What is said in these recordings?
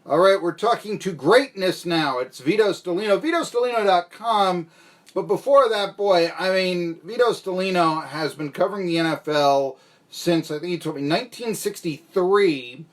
All right, we're talking to greatness now. It's Vito Stellino, VitoStellino.com. But before that, boy, I mean, Vito Stellino has been covering the NFL since, I think he told me, 1963.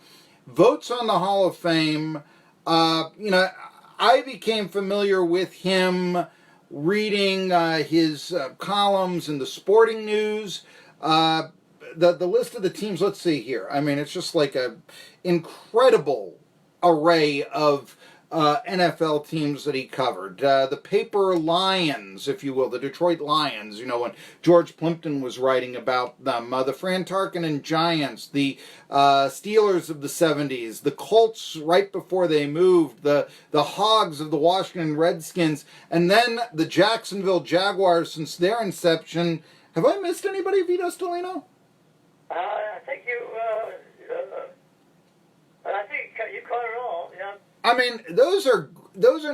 Votes on the Hall of Fame. I became familiar with him reading his columns in the Sporting News. The list of the teams, let's see here. I mean, it's just like a incredible array of NFL teams that he covered. The paper Lions, if you will, the Detroit Lions, when George Plimpton was writing about them. The Fran Tarkenton Giants, the Steelers of the 70s, the Colts right before they moved, the Hogs of the Washington Redskins, and then the Jacksonville Jaguars since their inception. Have I missed anybody, Vito Stellino? I think you caught it all. Yeah. I mean, those are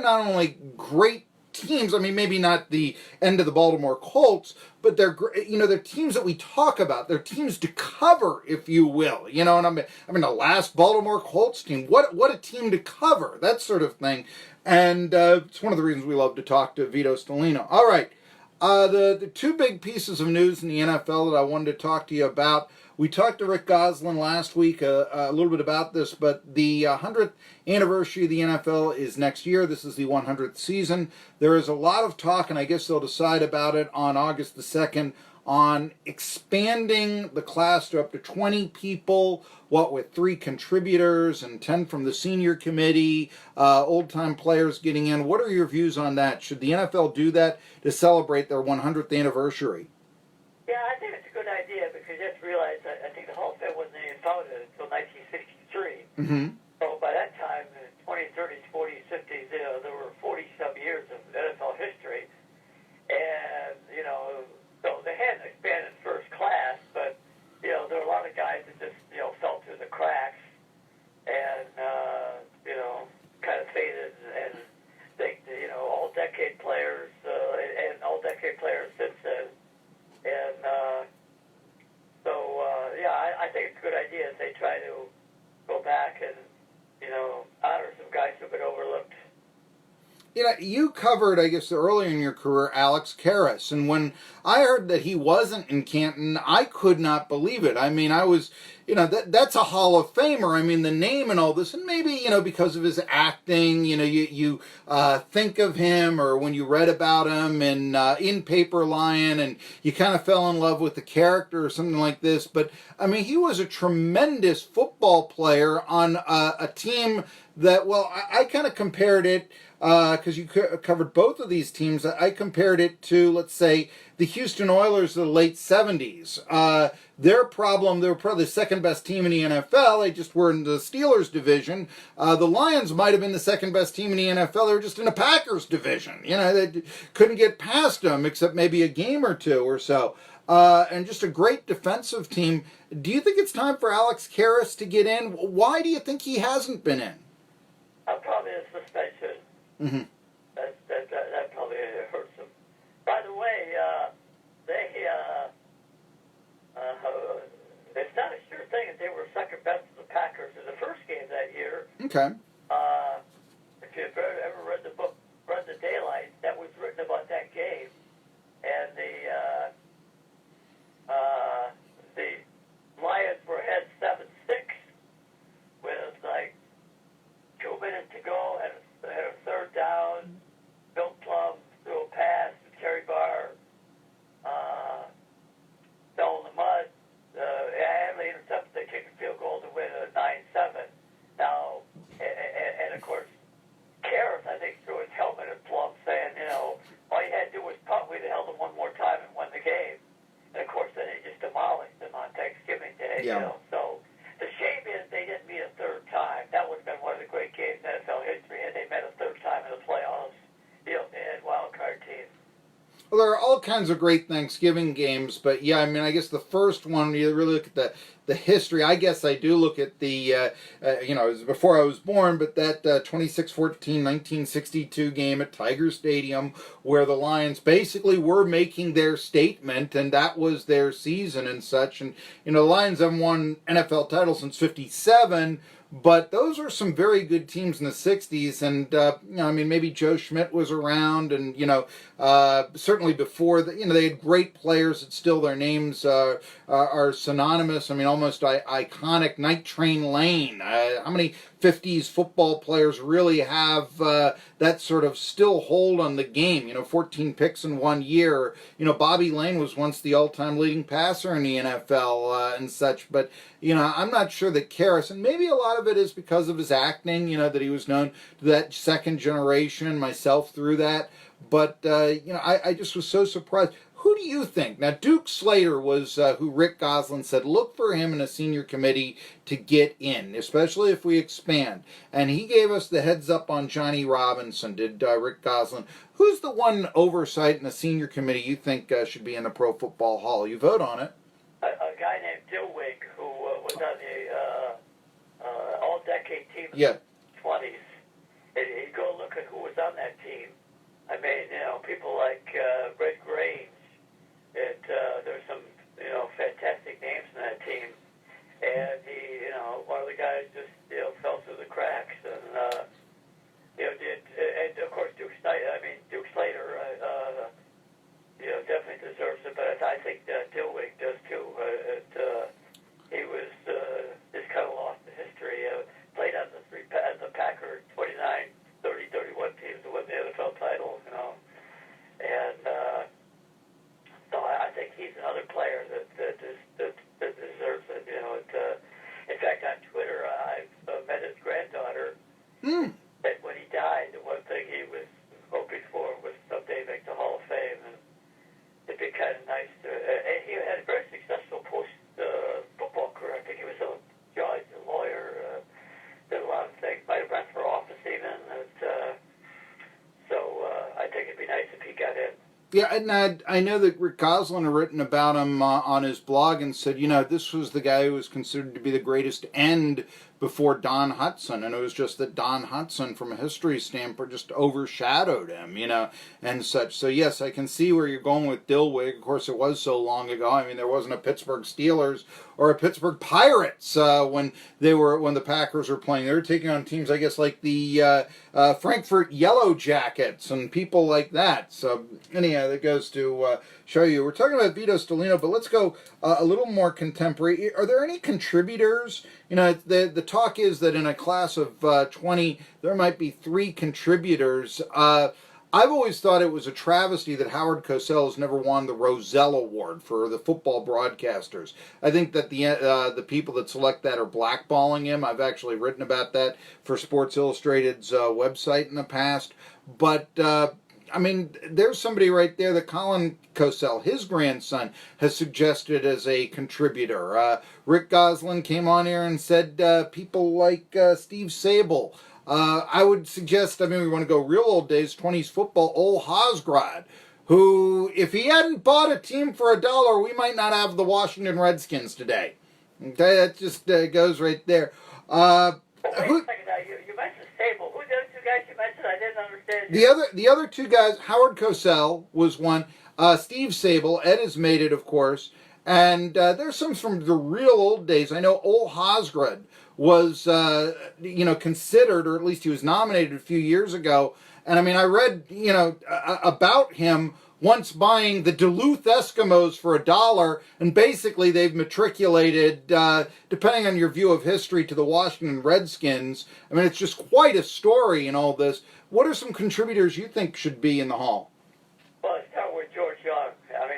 not only great teams. I mean, maybe not the end of the Baltimore Colts, but they're they're teams that we talk about. They're teams to cover, if you will. And I mean, the last Baltimore Colts team. What a team to cover. That sort of thing. And it's one of the reasons we love to talk to Vito Stellino. All right. The two big pieces of news in the NFL that I wanted to talk to you about. We talked to Rick Goslin last week a little bit about this, but the 100th anniversary of the NFL is next year. This is the 100th season. There is a lot of talk, and I guess they'll decide about it on August the 2nd, on expanding the class to up to 20 people, with 3 contributors and 10 from the senior committee, old-time players getting in. What are your views on that? Should the NFL do that to celebrate their 100th anniversary? Yeah, I think it's a good idea because you have to realize I think the Hall of Fame wasn't even founded until 1963. Mm-hmm. So by that time, in the 20s, 30s, 40s, 50s, there were 40-some years of NFL history. And, so they hadn't expanded first class, but, there were a lot of guys that just, fell through the cracks and, kind of faded. And they, all-decade players and all-decade players since then. And I think it's a good idea if they try to go back and, honor some guys who've been overlooked. You covered, I guess, earlier in your career, Alex Karras. And when I heard that he wasn't in Canton, I could not believe it. I mean, I was, that's a Hall of Famer. I mean, the name and all this. And maybe, because of his acting, you think of him or when you read about him in Paper Lion and you kind of fell in love with the character or something like this. But, I mean, he was a tremendous football player on a team that, I kind of compared it, because you covered both of these teams. I compared it to, let's say, the Houston Oilers of the late 70s. Their problem, they were probably the second best team in the NFL. They just were in the Steelers division. The Lions might have been the second best team in the NFL. They were just in the Packers division. They couldn't get past them except maybe a game or two or so. And just a great defensive team. Do you think it's time for Alex Karras to get in? Why do you think he hasn't been in? Probably a suspension. Mm-hmm. That probably hurts them. By the way, it's not a sure thing that they were second best to the Packers in the first game that year. Okay. If you've ever read the book, Run the Daylight, that was written about that game, and the Lions were ahead 7-6 with like 2 minutes to go, and had a third down. Bill Plum threw a pass to Terry Barr, fell in the mud. Hadley intercepted. They kicked a field goal to win a 9-7. Now, and of course, Karras, I think, threw his helmet at Plum, saying, all you had to do was punt. We'd have held them one more time and won the game. And of course, then they just demolished them on Thanksgiving Day. Yeah. So the shame is they didn't meet a third time. That would have been one of the great games in NFL history, and they met a third time in the playoffs. They had wild card teams. Well, there are all kinds of great Thanksgiving games, but yeah, I mean, I guess the first one, you really look at the history. I guess I do look at the, it was before I was born, but that 26-14 1962 game at Tiger Stadium where the Lions basically were making their statement, and that was their season and such. And, the Lions haven't won NFL titles since 57, But those are some very good teams in the '60s, and I mean, maybe Joe Schmidt was around, and certainly before they had great players that still their names are synonymous. I mean, almost iconic. Night Train Lane. How many '50s football players really have that sort of still hold on the game? 14 picks in 1 year. Bobby Lane was once the all-time leading passer in the NFL and such, but I'm not sure that Karras, and maybe a lot of it is because of his acting, that he was known to that second generation, myself through that. But, I just was so surprised. Who do you think? Now, Duke Slater was who Rick Goslin said, look for him in a senior committee to get in, especially if we expand. And he gave us the heads up on Johnny Robinson, did Rick Goslin. Who's the one oversight in the senior committee you think should be in the Pro Football Hall? You vote on it. A guy named Dilwig, who was on the all-decade team in Yeah. the 20s. And you go look at who was on that team. I mean, people like Red Grange. There's some, fantastic names in that team. And one of the guys just, fell through the cracks. And, and of course, Duke Slater, definitely deserves it. But I think Dilwig does too. He was just kind of lost to history. Played on the Packard 29, 30, 31 teams to win the NFL title, And so I think he's another player that deserves it. In fact, on Twitter, I've met his granddaughter. Mm. And when he died, the one thing he was hoping for was someday make the Hall of Fame. And it'd be kind of nice to. And he had a very successful post-football career. I think he was a judge, a lawyer, did a lot of things. Might have run for office even. I think it'd be nice if he got in. Yeah, and I know that Rick Goslin had written about him on his blog and said, this was the guy who was considered to be the greatest end before Don Hutson, and it was just that Don Hutson, from a history standpoint, just overshadowed him, and such. So yes, I can see where you're going with Dilwig. Of course, it was so long ago. I mean, there wasn't a Pittsburgh Steelers or a Pittsburgh Pirates when the Packers were playing. They were taking on teams, I guess, like the Frankfurt Yellow Jackets and people like that. So anyhow, that goes to show you. We're talking about Vito Stellino, but let's go a little more contemporary. Are there any contributors? The talk is that in a class of 20, there might be 3 contributors. I've always thought it was a travesty that Howard Cosell has never won the Roselle Award for the football broadcasters. I think that the people that select that are blackballing him. I've actually written about that for Sports Illustrated's website in the past. But there's somebody right there that Colin Cosell, his grandson, has suggested as a contributor. Rick Goslin came on here and said people like Steve Sable. I would suggest, we want to go real old days, 20s football, Ole Hosgrad, who, if he hadn't bought a team for $1, we might not have the Washington Redskins today. Okay, that just goes right there. Wait a second now. You mentioned Sable. Who are the other 2 guys you mentioned? I didn't understand. The other 2 guys, Howard Cosell was one. Steve Sable, Ed has made it, of course. And there's some from the real old days. I know Ole Hosgrad was, considered, or at least he was nominated a few years ago. And I read, about him once buying the Duluth Eskimos for $1, and basically they've matriculated, depending on your view of history, to the Washington Redskins. It's just quite a story in all this. What are some contributors you think should be in the Hall? Well, let's start with George Young.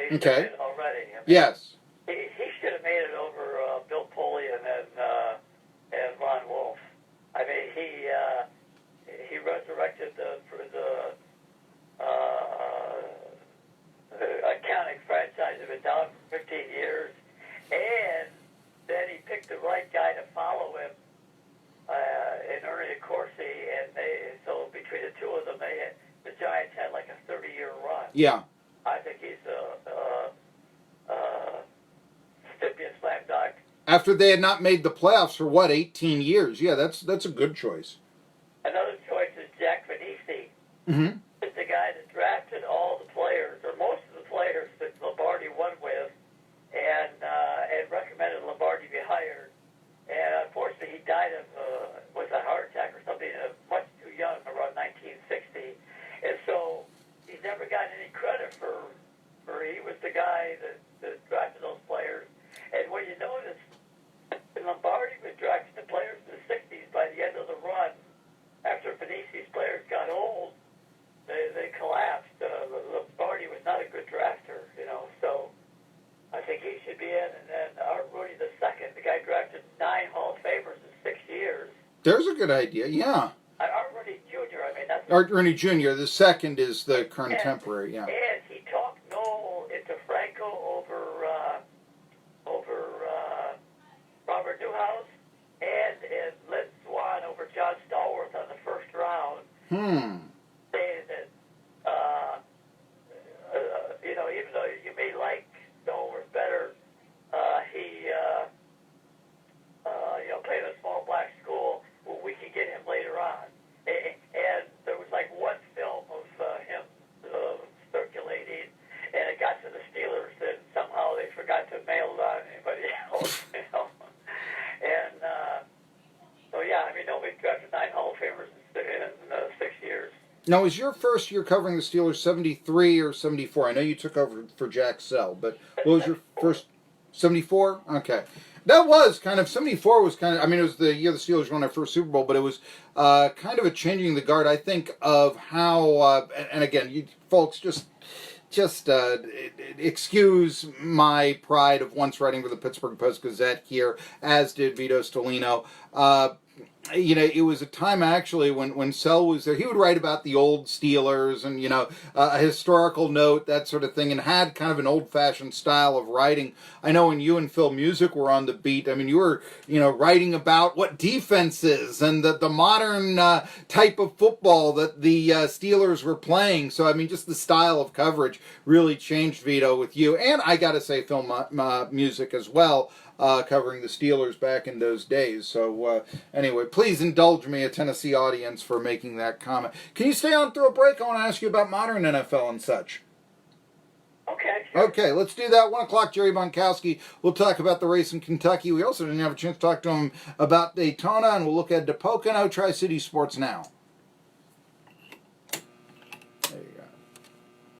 He's Okay. been in already. Yes. He should have made it over Bill Polian and Ron Wolf. He resurrected the accounting franchise that had been down for 15 years, and then he picked the right guy to follow him in Ernie Corsi, and so between the 2 of them, the Giants had like a 30-year run. Yeah. I think he's a recipient slam dunk. After they had not made the playoffs for 18 years? Yeah, that's a good choice. Another choice is Jack Venisi. Mm-hmm. It's the guy that drafted all the players, or most of the players that Lombardi won with, and recommended Lombardi be hired. And unfortunately, he died of There's a good idea, yeah. Art Rooney Jr., I mean, that's... Art Rooney Jr., the second is the contemporary, yeah. And he talked Noel into Franco over Robert Newhouse, and Lynn Swan over John Stallworth on the first round. Saying that, even though you may like Stallworth better, he, played in a small black school. Well, we could get him later on. And there was like one film of him circulating, and it got to the Steelers, and somehow they forgot to mail it on anybody else, And so, yeah, I mean, nobody got to 9 Hall of Famers in 6 years. Now, was your first year covering the Steelers 73 or 74? I know you took over for Jack Sell, but what was your first... 74? Okay. That was kind of, 74 was kind of, I mean, it was the year the Steelers won their first Super Bowl, but it was kind of a changing the guard, I think, of how, and again, you folks just excuse my pride of once writing for the Pittsburgh Post-Gazette here, as did Vito Stellino. It was a time actually when Sell was there. He would write about the old Steelers and, a historical note, that sort of thing, and had kind of an old-fashioned style of writing. I know when you and Phil Music were on the beat, I mean, you were, writing about what defense is and the modern type of football that the Steelers were playing. So, I mean, just the style of coverage really changed, Vito, with you. And I got to say Phil Music as well. Covering the Steelers back in those days. So anyway, please indulge me, a Tennessee audience, for making that comment. Can you stay on through a break? I want to ask you about modern NFL and such. Okay. Sure. Okay, let's do that. 1 o'clock, Jerry Bonkowski. We'll talk about the race in Kentucky. We also didn't have a chance to talk to him about Daytona, and we'll look at Pocono. Tri-City Sports Now.